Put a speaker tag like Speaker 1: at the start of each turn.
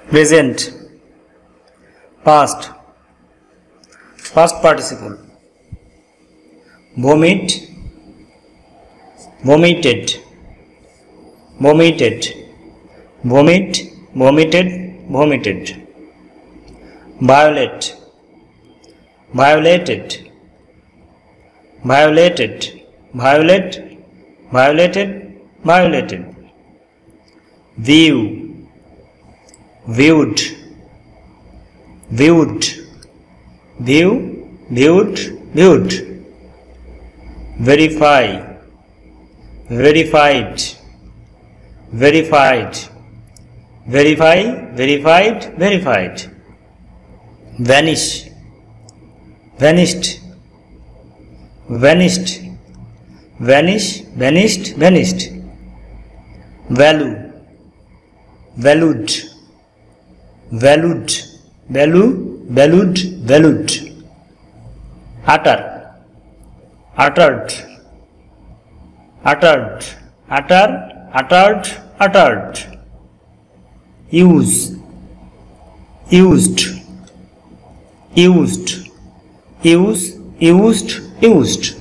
Speaker 1: present, past, past participle, vomit, vomited, vomited, vomit, vomited, vomited, violate, violated, violated, violate, violated, violated, view, viewed, viewed, view, viewed, viewed, verify, verified, verified, verify, verified, verified, vanish, vanished, vanished, vanish, vanished, vanished, value, valued, valued, value, valued, valued, utter, uttered, uttered, utter, uttered, uttered, use, used, used, use, used, used,